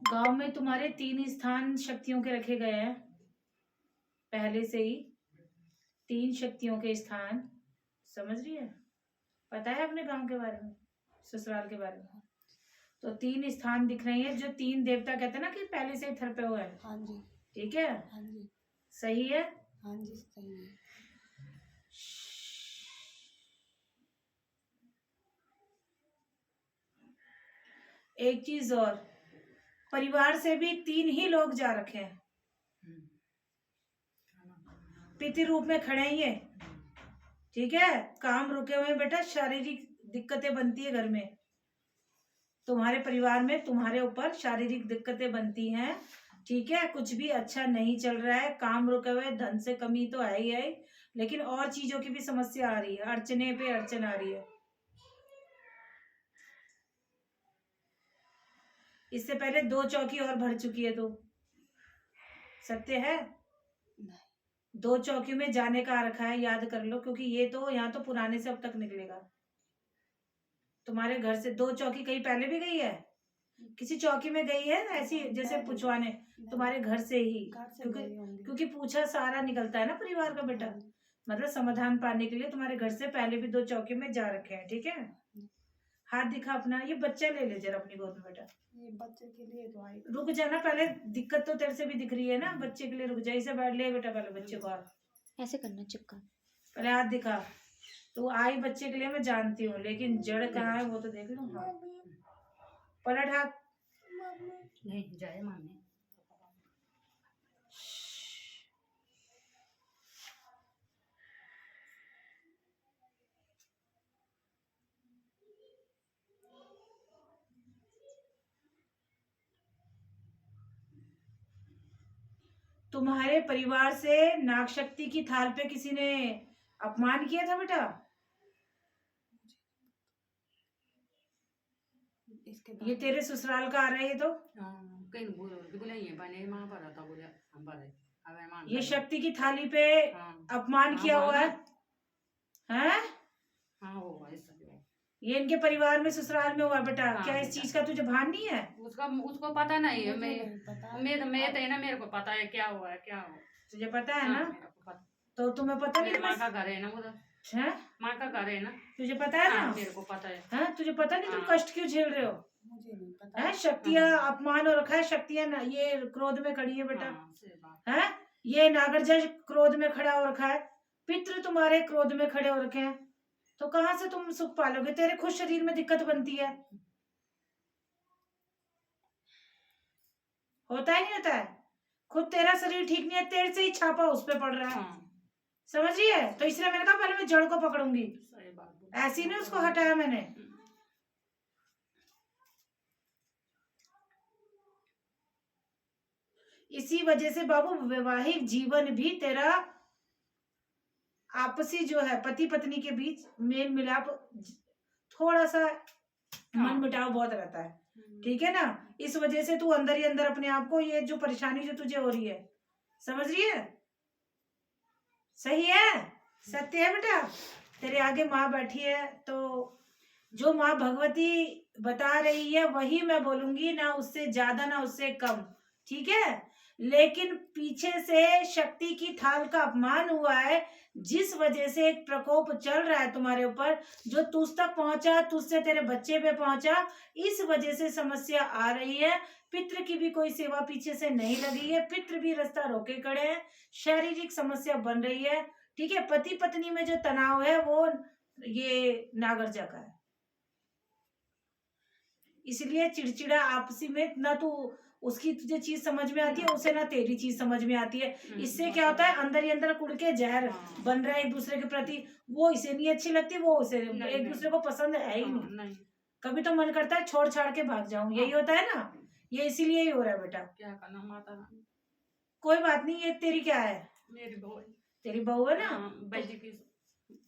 गांव में तुम्हारे 3 स्थान शक्तियों के रखे गए हैं पहले से ही। 3 शक्तियों के स्थान, समझ रही है? पता है अपने गांव के बारे में, ससुराल के बारे में? तो 3 स्थान दिख रहे हैं जो 3 देवता कहते हैं ना कि पहले से ही थर पे हुआ है। हाँ जी। ठीक है, हाँ जी। सही है। हाँ जी सही है। एक चीज और, परिवार से भी 3 ही लोग जा रखे हैं, पितृ रूप में खड़े हैं ये। ठीक है, काम रुके हुए हैं बेटा, शारीरिक दिक्कतें बनती है घर में, तुम्हारे परिवार में तुम्हारे ऊपर शारीरिक दिक्कतें बनती हैं। ठीक है, कुछ भी अच्छा नहीं चल रहा है, काम रुके हुए, धन से कमी तो है ही है, लेकिन और चीजों की भी समस्या आ रही है, अड़चने पे अड़चन आ रही है। इससे पहले 2 चौकी और भर चुकी है, तो सत्य है। 2 चौकी में जाने का आ रखा है, याद कर लो, क्योंकि ये तो यहाँ तो पुराने से अब तक निकलेगा। तुम्हारे घर से 2 चौकी कहीं पहले भी गई है, किसी चौकी में गई है ऐसी, जैसे पूछवाने तुम्हारे घर से ही, क्योंकि पूछा सारा निकलता है ना परिवार का बेटा, मतलब समाधान पाने के लिए तुम्हारे घर से पहले भी 2 चौकी में जा रखे हैं। ठीक है, हाथ दिखा अपना, ये बच्चा ले ले जरा अपनी गोद में बेटा। ये बच्चे के लिए तो आई। रुक जा ना, पहले दिक्कत तो तेरे से भी दिख रही है ना, बच्चे के लिए रुक जा, इसे बैठ ले बेटा, पहले बच्चे को ऐसे करना, चिपका, पहले हाथ दिखा। तू आई बच्चे के लिए, मैं जानती हूँ, लेकिन जड़ कहाँ है वो तो देख लो। हाँ, पलट हाथ। नहीं जाए माने। तुम्हारे परिवार से नाग शक्ति की थाल पे किसी ने अपमान किया था बेटा? ये तेरे ससुराल का आ रहा है, ये तो ये शक्ति की थाली पे अपमान किया हुआ है, हैं? ये इनके परिवार में ससुराल में हुआ बेटा। क्या इस चीज का तुझे भान नहीं है? उसको पता नहीं है। मैं तो है ना, मेरे को पता है क्या हुआ है, क्या हुआ। तुझे पता है ना? मेरे को पता। तो तुम्हें पता नहीं? मेरे माँ का घर है ना उधर। है, माँ का घर है ना, तुझे पता है ना? मेरे को पता है। हैं, तुझे पता नहीं तुम कष्ट क्यों झेल रहे हो? मुझे नहीं पता है, शक्तियां अपमान हो रखा है, शक्तियां ये क्रोध में खड़ी है बेटा। है, ये नागरजज क्रोध में खड़ा हो रखा है, पितृ तुम्हारे क्रोध में खड़े हो रखे हैं, तो कहां से तुम सुख पालोगे? तेरे खुद शरीर में दिक्कत बनती है, होता ही नहीं होता है? खुद तेरा शरीर ठीक नहीं है, तेरे से ही छापा उस पे पड़ रहा है। समझ रही है? तो इसलिए मैंने कहा पहले मैं जड़ को पकड़ूंगी, ऐसी नहीं उसको हटाया मैंने। इसी वजह से बाबू वैवाहिक जीवन भी तेरा आपसी जो है पति पत्नी के बीच मेल मिलाप, थोड़ा सा मन मिटाव बहुत रहता है। ठीक है ना? इस वजह से तू अंदर ही अंदर अपने आप को, ये जो परेशानी जो तुझे हो रही है, समझ रही है? सही है, सत्य है बेटा। तेरे आगे माँ बैठी है, तो जो माँ भगवती बता रही है वही मैं बोलूंगी, ना उससे ज्यादा ना उससे कम। ठीक है, लेकिन पीछे से शक्ति की थाल का अपमान हुआ है, जिस वजह से एक प्रकोप चल रहा है तुम्हारे ऊपर, जो तुझ तक पहुंचा, तुझसे तेरे बच्चे पे पहुंचा, इस वजह से समस्या आ रही है। पितृ की भी कोई सेवा पीछे से नहीं लगी है, पितृ भी रास्ता रोके खड़े हैं, शारीरिक समस्या बन रही है। ठीक है, पति पत्नी में जो तनाव है वो ये नागरजा का है, इसलिए चिड़चिड़ा आपसी में, ना तो उसकी तुझे चीज समझ में आती है, उसे ना तेरी चीज समझ में आती है। इससे क्या होता है, अंदर ही अंदर कुड़ के जहर बन रहा है एक दूसरे के प्रति, वो इसे नहीं अच्छी लगती, वो उसे एक दूसरे को पसंद है ही नहीं। कभी तो मन करता है छोड़ छाड़ के भाग जाऊं, यही होता है ना? ये इसीलिए ही हो रहा है बेटा। क्या करना माता रानी। कोई बात नहीं, ये तेरी क्या है? मेरी बहू है। तेरी बहू है ना? बेटी की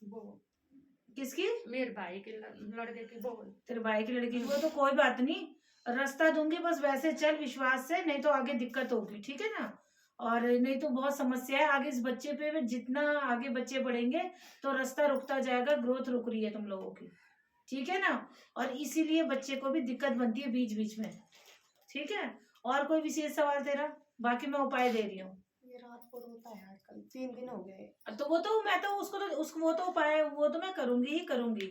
बहू। किसकी? मेरे भाई के लड़के की बहू। तेरे भाई की लड़की की बहू, तो कोई बात नहीं, रास्ता दूंगी, बस वैसे चल विश्वास से, नहीं तो आगे दिक्कत होगी। ठीक है ना? और नहीं तो बहुत समस्या है आगे इस बच्चे पे, जितना आगे बच्चे बढ़ेंगे तो रास्ता रुकता जाएगा, ग्रोथ रुक रही है तुम लोगों की। ठीक है ना? और इसीलिए बच्चे को भी दिक्कत बनती है बीच बीच में। ठीक है, और कोई विशेष सवाल तेरा? बाकी मैं उपाय दे रही हूँ। ये रात को रोता है आजकल, 3 दिन हो गए। तो वो तो मैं तो उसको वो तो उपाय वो तो मैं करूंगी ही करूंगी,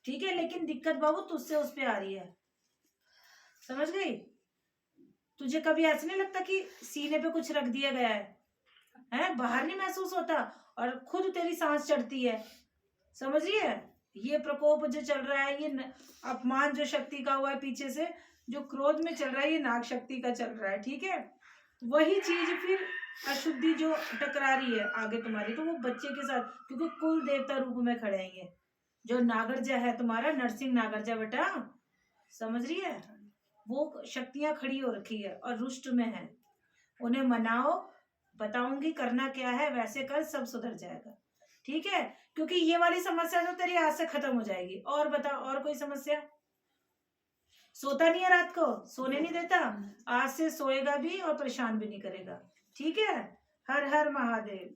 ठीक है, लेकिन दिक्कत बाबू तुझसे उस पे आ रही है, समझ गई? तुझे कभी ऐसा नहीं लगता कि सीने पे कुछ रख दिया गया है? बाहर नहीं महसूस होता और खुद तेरी सांस चढ़ती है, समझ रही है? ये प्रकोप जो चल रहा है, ये अपमान जो शक्ति का हुआ है पीछे से, जो क्रोध में चल रहा है, ये नाग शक्ति का चल रहा है, ठीक है? वही चीज फिर अशुद्धि जो टकरा रही है आगे तुम्हारी, तो वो बच्चे के साथ, क्योंकि कुल देवता रूप में खड़े हैं ये जो नागरजा है तुम्हारा, नरसिंह नागरजा बेटा, समझ रही है? वो शक्तियां खड़ी हो रखी है और रुष्ट में है, उन्हें मनाओ, बताऊंगी करना क्या है, वैसे कर, सब सुधर जाएगा, ठीक है? क्योंकि ये वाली समस्या तो तेरी आज से खत्म हो जाएगी। और बता, और कोई समस्या? सोता नहीं है रात को, सोने नहीं देता, आज से सोएगा भी और परेशान भी नहीं करेगा, ठीक है? हर हर महादेव।